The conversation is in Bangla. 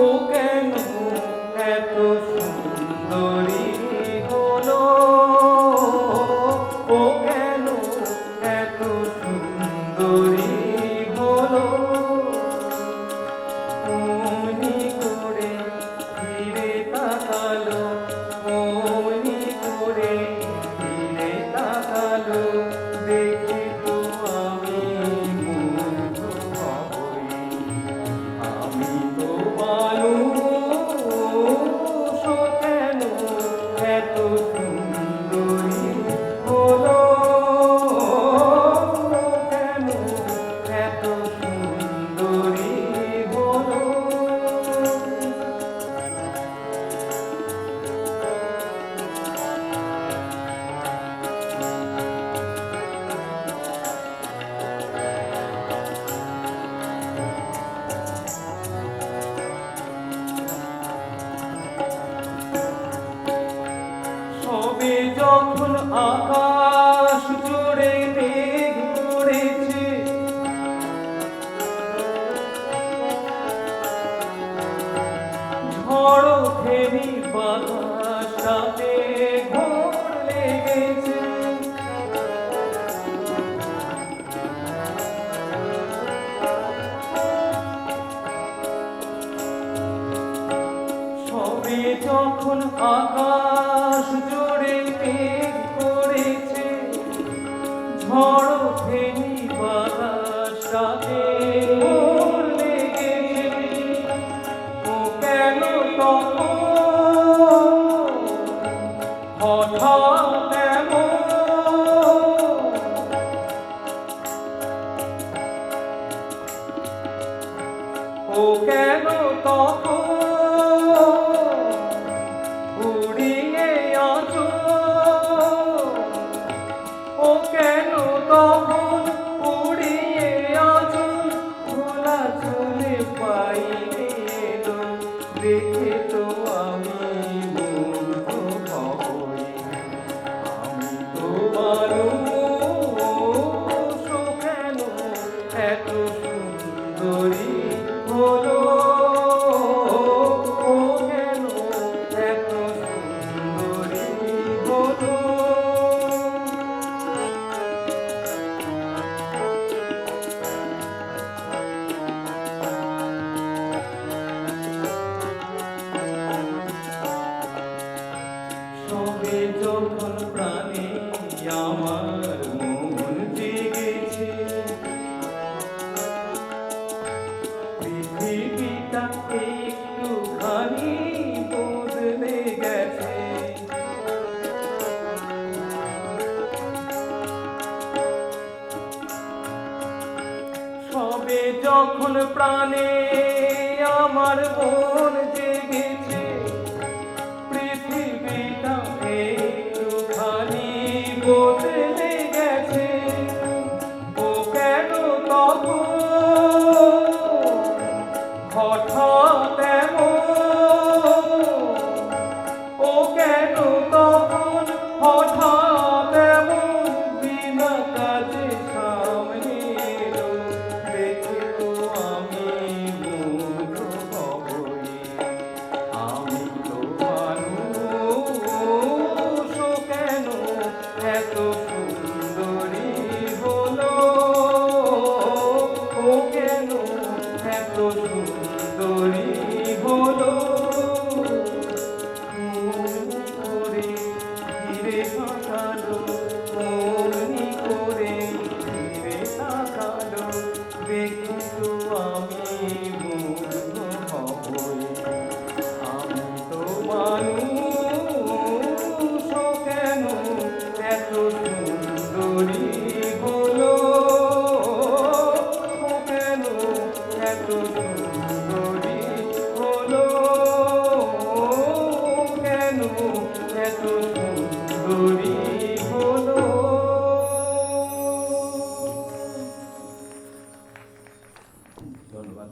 ও কেন এত সুন্দরী হলো, ও কেন এত সুন্দরী হলো। অমনি করে ফিরে তাকালো, অমনি করে ফিরে তাকালো, দেখে তো আমি মুগ্ধ হই। আমি তো মানুষ, ও কেন এত সুন্দরী হলো, ও কেন এত সুন্দরী হলো। সবে যখন আকাশ জুড়ে মেঘ করেছে, ঝড় ফেরি বাতাসটাতে ঘোর লেগেছে। সবে যখন আকাশ জুড়ে মেঘ করেছে, ঝড় ফেরি বাতাসটাতে ঘোর লেগেছে। ও কেন তখন হঠাৎ এমন, ও কেন তখন উড়িয়ে আঁচল, ও কেন তখন উড়িয়ে আঁচল, খোলা চলে পাইলে এলো, দেখে তো আমি মুগ্ধ হই। আমি তো মানুষ, ও কেন এত সুন্দরী হলো, ও কেন এত সুন্দরী হলো। সবে যখন প্রাণে আমার মন জেগেছে, পৃথিবীটা একটুখানি বদলে গেছে। সবে যখন প্রাণে আমার মন জেগেছে, পৃথিবীটা একটুখানি বদলে গেছে। ও কেন তখন হঠাৎ এমন, ও কেন তখন হঠাৎ এমন, বিনা কাজে সামনে এলো, দেখে তো আমি মুগ্ধ হই। আমি তো মানুষ, ও কেন এত সুন্দরী হলো, ও কেন এত সুন্দরী হলো। অমনি করে ফিরে তাকালো, অমনি করে ফিরে তাকালো, দেখি তো আমি মুগ্ধ হই। আমি তো মানুষ, ও কেন এত সুন্দরী হলো, ও কেন এত সুন্দরী হলো, কেন এত সুন্দরী হলো। ধন্যবাদ।